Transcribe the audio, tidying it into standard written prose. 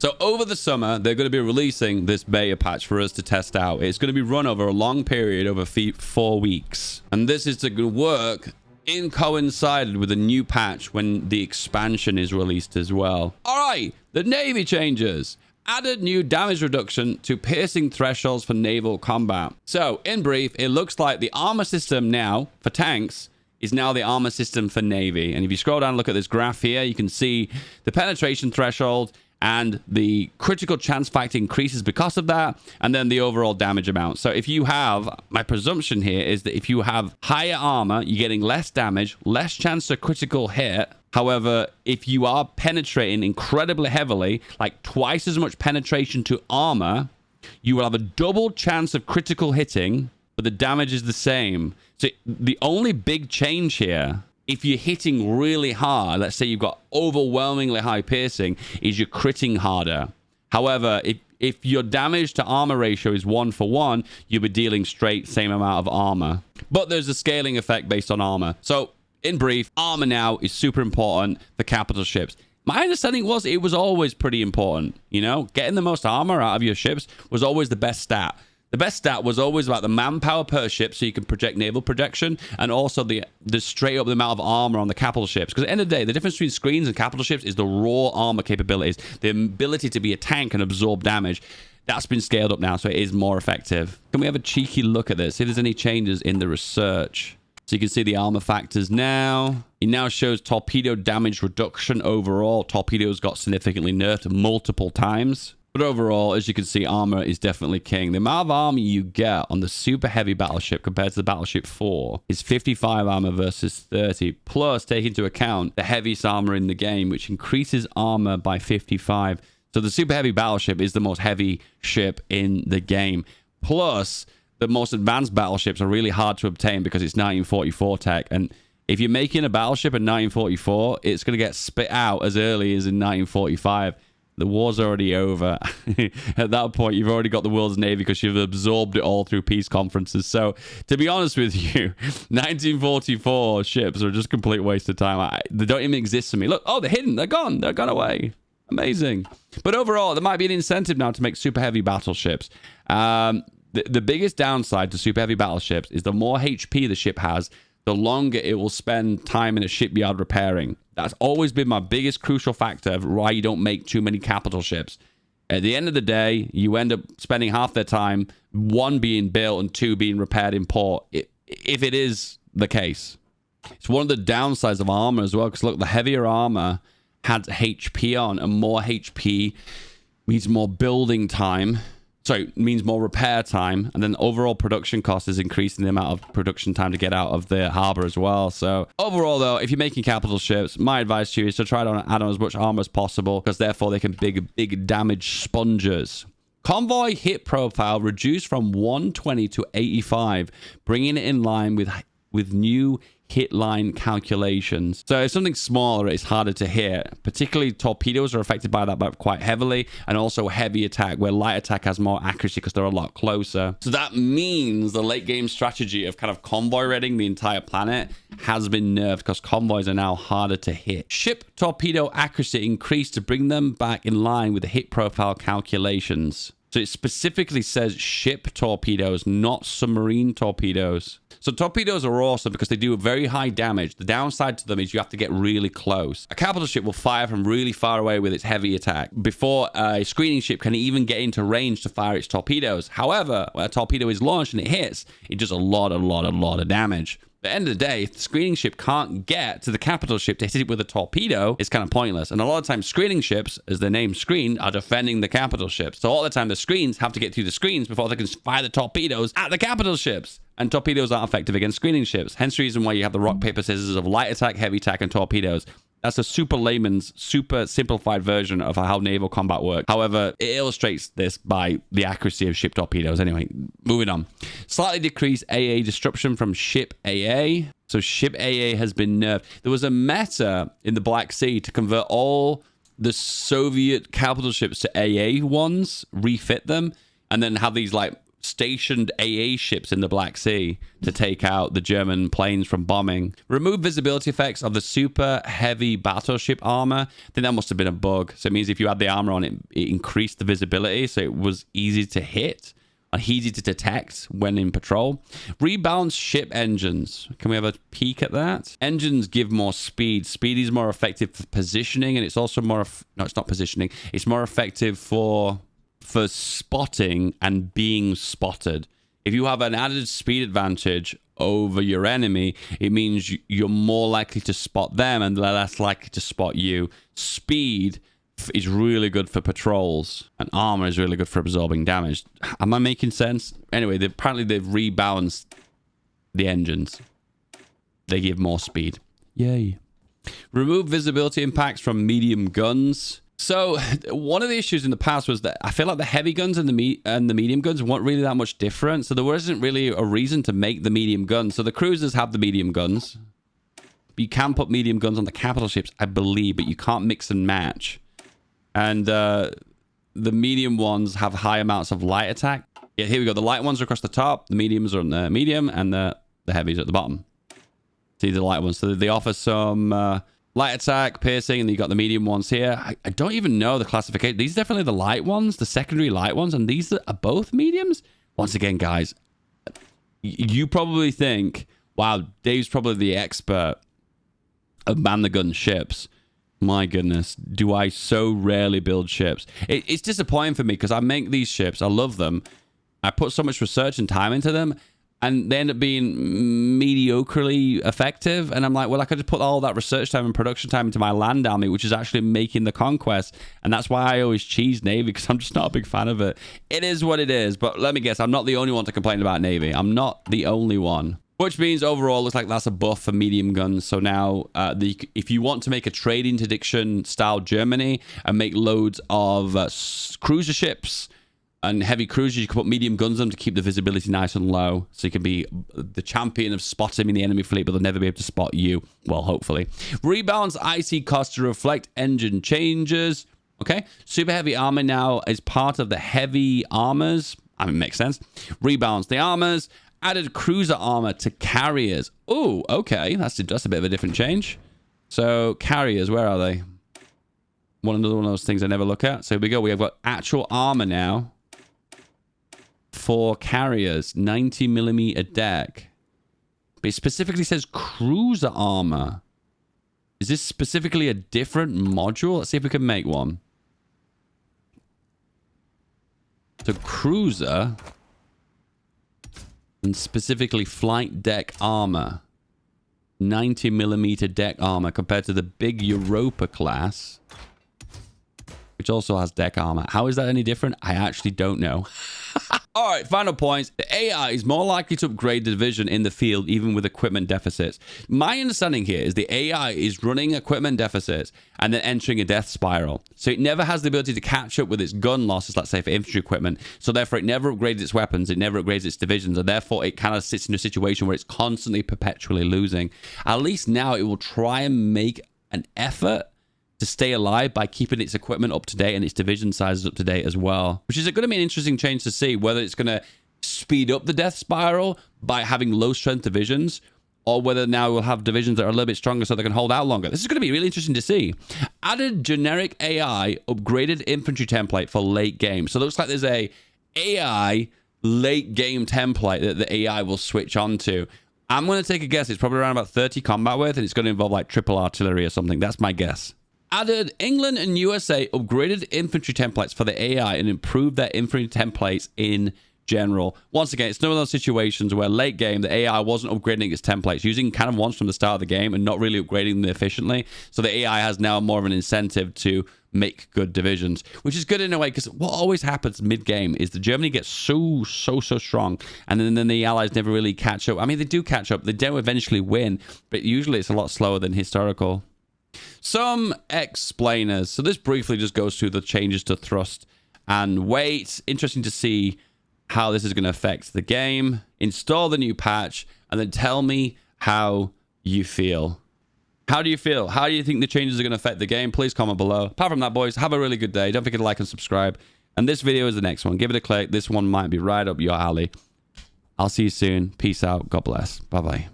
So over the summer, they're going to be releasing this beta patch for us to test out. It's going to be run over a long period, over 4 weeks. And this is to work in coincided with a new patch when the expansion is released as well. All right, the Navy changes. Added new damage reduction to piercing thresholds for naval combat. So, in brief, it looks like the armor system now for tanks is now the armor system for Navy. And if you scroll down and look at this graph here, you can see the penetration threshold and the critical chance factor increases because of that, and then the overall damage amount. So if you have, my presumption here is that if you have higher armor, you're getting less damage, less chance of critical hit. However, if you are penetrating incredibly heavily, like twice as much penetration to armor, you will have a double chance of critical hitting, but the damage is the same. So the only big change here, if you're hitting really hard, let's say you've got overwhelmingly high piercing, is you're critting harder. However, if your damage to armor ratio is 1-for-1, you'll be dealing straight same amount of armor. But there's a scaling effect based on armor. So in brief, armor now is super important for capital ships. My understanding was it was always pretty important. You know, getting the most armor out of your ships was always the best stat. The best stat was always about the manpower per ship, so you can project naval projection, and also the straight up the amount of armor on the capital ships. Because at the end of the day, the difference between screens and capital ships is the raw armor capabilities, the ability to be a tank and absorb damage. That's been scaled up now, so it is more effective. Can we have a cheeky look at this? See if there's any changes in the research. So you can see the armor factors now. It now shows torpedo damage reduction overall. Torpedoes got significantly nerfed multiple times. But overall, as you can see, armor is definitely king. The amount of armor you get on the super heavy battleship compared to the Battleship 4 is 55 armor versus 30. Plus, take into account the heaviest armor in the game, which increases armor by 55. So the super heavy battleship is the most heavy ship in the game. Plus, the most advanced battleships are really hard to obtain because it's 1944 tech. And if you're making a battleship in 1944, it's going to get spit out as early as in 1945. The war's already over. At that point, you've already got the world's navy because you've absorbed it all through peace conferences. So, to be honest with you, 1944 ships are just a complete waste of time. They don't even exist to me. Look, oh, they're hidden. They're gone. They're gone away. Amazing. But overall, there might be an incentive now to make super heavy battleships. The biggest downside to super heavy battleships is the more HP the ship has, the longer it will spend time in a shipyard repairing. That's always been my biggest crucial factor of why you don't make too many capital ships. At the end of the day, you end up spending half their time, 1 being built and 2 being repaired in port, if it is the case. It's one of the downsides of armor as well, because look, the heavier armor has HP on, and more HP means more building time. Sorry, means more repair time, and then overall production cost is increasing the amount of production time to get out of the harbor as well. So overall, though, if you're making capital ships, my advice to you is to try to add on as much armor as possible, because therefore they can big damage sponges. Convoy hit profile reduced from 120 to 85, bringing it in line with new hit line calculations. So if something's smaller, it's harder to hit. Particularly torpedoes are affected by that quite heavily, and also heavy attack, where light attack has more accuracy because they're a lot closer. So that means the late game strategy of kind of convoy reading the entire planet has been nerfed because convoys are now harder to hit. Ship torpedo accuracy increased to bring them back in line with the hit profile calculations. So it specifically says ship torpedoes, not submarine torpedoes. So torpedoes are awesome because they do very high damage. The downside to them is you have to get really close. A capital ship will fire from really far away with its heavy attack before a screening ship can even get into range to fire its torpedoes. However, when a torpedo is launched and it hits, it does a lot of damage. At the end of the day, if the screening ship can't get to the capital ship to hit it with a torpedo, it's kind of pointless. And a lot of times, screening ships, as their name screen, are defending the capital ships. So all the time, the screens have to get through the screens before they can fire the torpedoes at the capital ships. And torpedoes aren't effective against screening ships. Hence the reason why you have the rock, paper, scissors of light attack, heavy attack, and torpedoes. That's a super layman's, super simplified version of how naval combat works. However, it illustrates this by the accuracy of ship torpedoes. Anyway, moving on. Slightly decreased AA disruption from ship AA. So ship AA has been nerfed. There was a meta in the Black Sea to convert all the Soviet capital ships to AA ones, refit them, and then have these like stationed AA ships in the Black Sea to take out the German planes from bombing. Remove visibility effects of the super heavy battleship armor. I think that must have been a bug. So it means if you had the armor on it, it increased the visibility, so it was easy to hit and easy to detect when in patrol. Rebalance ship engines. Can we have a peek at that? Engines give more speed. Speed is more effective for positioning, and it's also more... No, it's not positioning. It's more effective for spotting and being spotted. If you have an added speed advantage over your enemy, it means you're more likely to spot them and they're less likely to spot you. Speed is really good for patrols, and armor is really good for absorbing damage. Am I making sense? Anyway, apparently they've rebalanced the engines. They give more speed. Yay. Remove visibility impacts from medium guns. So one of the issues in the past was that I feel like the heavy guns and the medium guns weren't really that much different. So there wasn't really a reason to make the medium guns. So the cruisers have the medium guns. You can put medium guns on the capital ships, I believe, but you can't mix and match. And the medium ones have high amounts of light attack. Yeah, here we go. The light ones are across the top. The mediums are on the medium, and the heavies are at the bottom. See the light ones. So they offer some light attack, piercing, and you got the medium ones here. I don't even know the classification. These are definitely the light ones, the secondary light ones, and these are both mediums. Once again, guys, you probably think, wow, Dave's probably the expert of man-the-gun ships. My goodness, do I so rarely build ships. It's disappointing for me because I make these ships. I love them. I put so much research and time into them, and they end up being mediocrely effective. And I'm like, well, I could just put all that research time and production time into my land army, which is actually making the conquest. And that's why I always cheese Navy, because I'm just not a big fan of it. It is what it is. But let me guess, I'm not the only one to complain about Navy. I'm not the only one. Which means overall, looks like that's a buff for medium guns. So now, if you want to make a trade interdiction style Germany and make loads of cruiser ships and heavy cruisers, you can put medium guns on them to keep the visibility nice and low. So you can be the champion of spotting in the enemy fleet, but they'll never be able to spot you. Well, hopefully. Rebalance IC costs to reflect engine changes. Okay. Super heavy armor now is part of the heavy armors. I mean, it makes sense. Rebalance the armors. Added cruiser armor to carriers. Oh, okay. That's a bit of a different change. So carriers, where are they? Another one of those things I never look at. So here we go. We have got actual armor now for carriers. 90mm deck. But it specifically says cruiser armor. Is this specifically a different module? Let's see if we can make one. So cruiser... and specifically flight deck armor. 90mm deck armor compared to the big Europa class, which also has deck armor. How is that any different? I actually don't know. All right, final points. The AI is more likely to upgrade the division in the field, even with equipment deficits. My understanding here is the AI is running equipment deficits and then entering a death spiral. So it never has the ability to catch up with its gun losses, let's say for infantry equipment. So therefore it never upgrades its weapons, it never upgrades its divisions, and therefore it kind of sits in a situation where it's constantly perpetually losing. At least now it will try and make an effort to stay alive by keeping its equipment up to date and its division sizes up to date as well, which is going to be an interesting change to see, whether it's going to speed up the death spiral by having low strength divisions, or whether now we'll have divisions that are a little bit stronger so they can hold out longer. This is going to be really interesting to see. Added generic AI upgraded infantry template for late game. So it looks like there's a AI late game template that the AI will switch on to. I'm going to take a guess. It's probably around about 30 combat width, and it's going to involve like triple artillery or something. That's my guess. Added England and USA upgraded infantry templates for the AI and improved their infantry templates in general. Once again, it's one of those situations where late game, the AI wasn't upgrading its templates, using kind of ones from the start of the game and not really upgrading them efficiently. So the AI has now more of an incentive to make good divisions, which is good in a way, because what always happens mid-game is that Germany gets so strong, and then the Allies never really catch up. I mean, they do catch up. They do eventually win, but usually it's a lot slower than historical. Some explainers. So this briefly just goes through the changes to thrust and weight. Interesting to see how this is going to affect the game. Install the new patch and then tell me how you feel. How do you feel? How do you think the changes are going to affect the game? Please comment below. Apart from that, boys, have a really good day. Don't forget to like and subscribe, And this video is the next one. Give it a click. This one might be right up your alley. I'll see you soon. Peace out. God bless. Bye-bye.